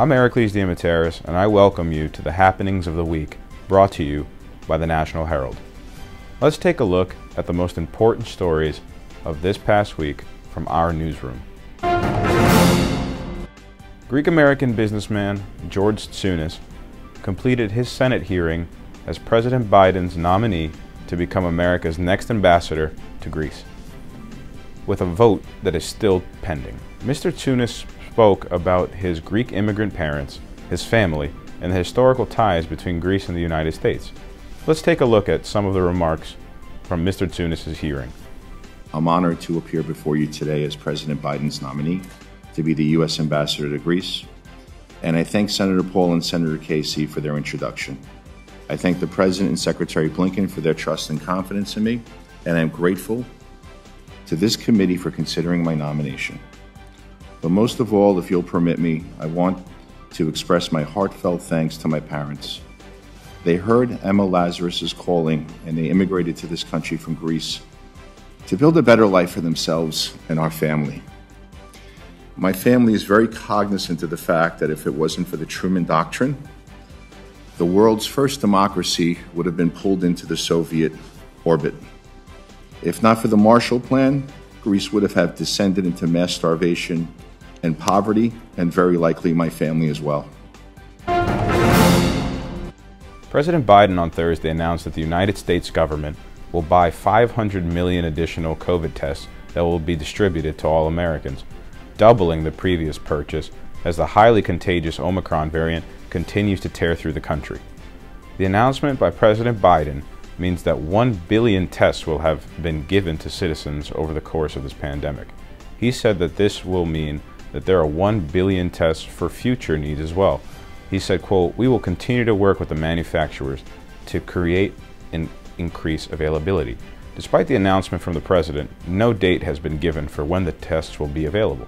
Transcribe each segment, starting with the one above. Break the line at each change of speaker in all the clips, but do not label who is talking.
I'm Eraklis Diamataris, and I welcome you to the happenings of the week, brought to you by the National Herald. Let's take a look at the most important stories of this past week from our newsroom. Greek-American businessman George Soros completed his Senate hearing as President Biden's nominee to become America's next ambassador to Greece, with a vote that is still pending. Mr. Soros spoke about his Greek immigrant parents, his family, and the historical ties between Greece and the United States. Let's take a look at some of the remarks from Mr. Soros' hearing.
I'm honored to appear before you today as President Biden's nominee to be the U.S. Ambassador to Greece, and I thank Senator Paul and Senator Casey for their introduction. I thank the President and Secretary Blinken for their trust and confidence in me, and I'm grateful to this committee for considering my nomination. But most of all, if you'll permit me, I want to express my heartfelt thanks to my parents. They heard Emma Lazarus's calling, and they immigrated to this country from Greece to build a better life for themselves and our family. My family is very cognizant of the fact that if it wasn't for the Truman Doctrine, the world's first democracy would have been pulled into the Soviet orbit. If not for the Marshall Plan, Greece would have descended into mass starvation and poverty, and very likely my family as well.
President Biden on Thursday announced that the United States government will buy 500 million additional COVID tests that will be distributed to all Americans, doubling the previous purchase as the highly contagious Omicron variant continues to tear through the country. The announcement by President Biden means that 1 billion tests will have been given to citizens over the course of this pandemic. He said that this will mean that there are 1 billion tests for future needs as well. He said, quote, "We will continue to work with the manufacturers to create and increase availability." Despite the announcement from the president, no date has been given for when the tests will be available.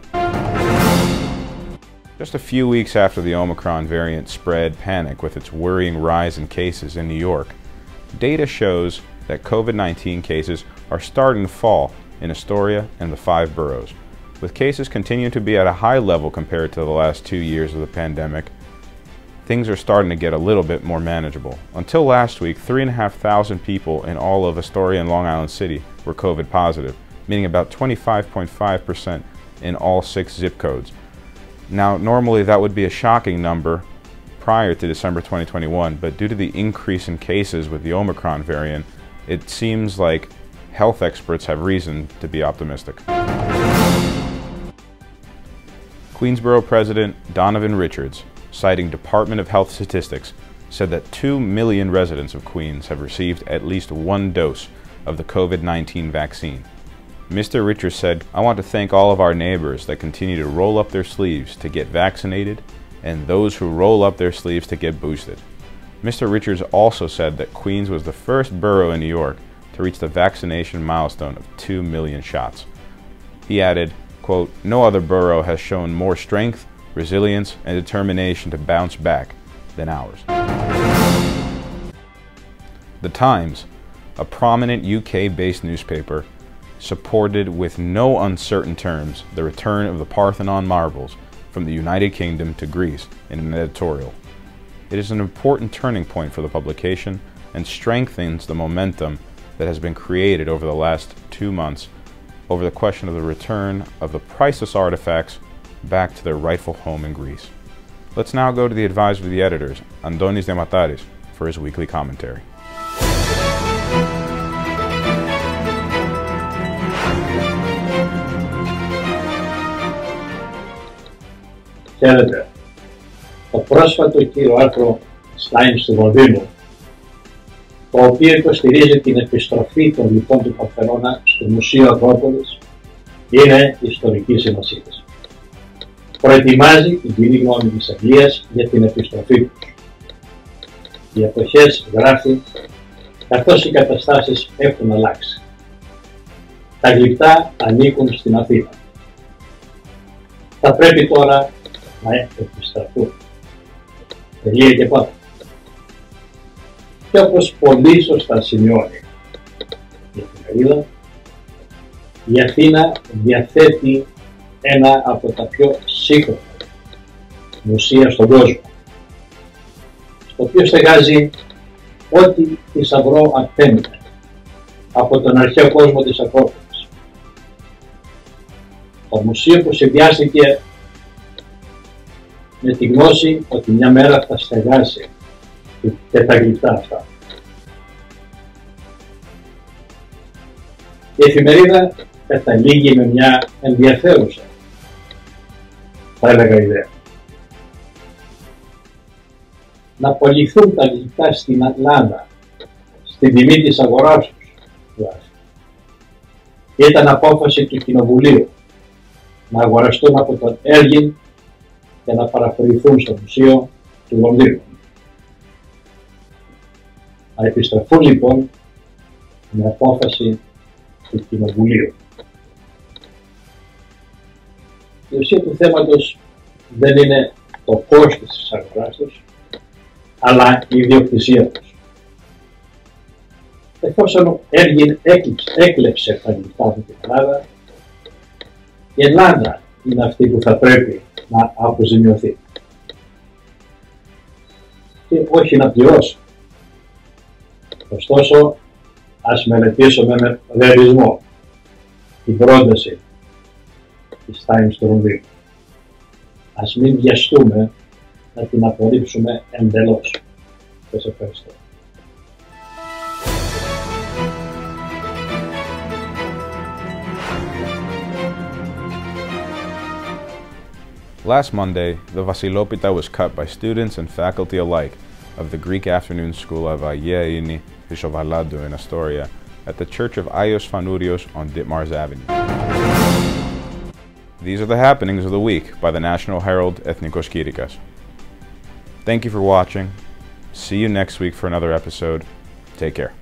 Just a few weeks after the Omicron variant spread panic with its worrying rise in cases in New York, data shows that COVID-19 cases are starting to fall in Astoria and the 5 boroughs. With cases continuing to be at a high level compared to the last 2 years of the pandemic, things are starting to get a little bit more manageable. Until last week, 3,500 people in all of Astoria and Long Island City were COVID positive, meaning about 25.5% in all 6 zip codes. Now, normally that would be a shocking number prior to December 2021, but due to the increase in cases with the Omicron variant, it seems like health experts have reason to be optimistic. Queensborough President Donovan Richards, citing Department of Health statistics, said that 2 million residents of Queens have received at least 1 dose of the COVID-19 vaccine. Mr. Richards said, "I want to thank all of our neighbors that continue to roll up their sleeves to get vaccinated and those who roll up their sleeves to get boosted." Mr. Richards also said that Queens was the first borough in New York to reach the vaccination milestone of 2 million shots. He added, quote, "No other borough has shown more strength, resilience, and determination to bounce back than ours." The Times, a prominent UK-based newspaper, supported with no uncertain terms the return of the Parthenon Marbles from the United Kingdom to Greece in an editorial. It is an important turning point for the publication and strengthens the momentum that has been created over the last 2 months over the question of the return of the priceless artifacts back to their rightful home in Greece. Let's now go to the advisor to the editors, Diamataris, for his weekly commentary.
Χαίρετε. Το πρόσφατο κύριο άρθρο Times του Λονδίνου, το οποίο υποστηρίζει την επιστροφή των λοιπών του Παρθενώνα στο Μουσείο Ακρόπολης, είναι ιστορικής σημασίας. Προετοιμάζει την κοινή γνώμη της Αγγλίας για την επιστροφή τους. Οι εποχές, γράφει, καθώς οι καταστάσεις έχουν αλλάξει. Τα γλυπτά ανήκουν στην Αθήνα. Θα πρέπει τώρα να επιστραφούν. Τελεία και πάντα. Και όπως πολύ σωστά σημειώνει η εφημερίδα, η Αθήνα διαθέτει ένα από τα πιο σύγχρονα μουσεία στον κόσμο, στο οποίο στεγάζει ό,τι θησαυρό ατέμεται από τον αρχαίο κόσμο της Ακρόπολης. Το μουσείο που συνδυάστηκε με τη γνώση ότι μια μέρα θα στεγάσει και τα γλυπτά αυτά. Η εφημερίδα καταλήγει με μια ενδιαφέρουσα, θα έλεγα, ιδέα. Να απολυθούν τα γλυπτά στην Ελλάδα, στην τιμή της αγοράς τους. Και ήταν απόφαση του Κοινοβουλίου να αγοραστούν από τον Έργιν και να παραχωρηθούν στο Μουσείο του Λονδίνου. Να επιστραφούν λοιπόν με απόφαση του Κοινοβουλίου. Η ουσία του θέματος δεν είναι το κόστος της αγοράς τους, αλλά η ιδιοκτησία τους. Εφόσον ο Έργιν έκλεψε τα γλυπτά από την Ελλάδα, η Ελλάδα είναι αυτή που θα πρέπει να αποζημιωθεί και όχι να πληρώσει. Ωστόσο, ας μελετήσουμε με ρεαλισμό την πρόταση της Times του Λονδίνου. Ας μην βιαστούμε να την απορρίψουμε εντελώς. Σας ευχαριστώ.
Last Monday, the Vasilopita was cut by students and faculty alike of the Greek afternoon school of Agea Hristovaladu in Astoria at the Church of Aios Fanourios on Ditmars Avenue. These are the happenings of the week by the National Herald Ethnikos Kyrikas. Thank you for watching. See you next week for another episode. Take care.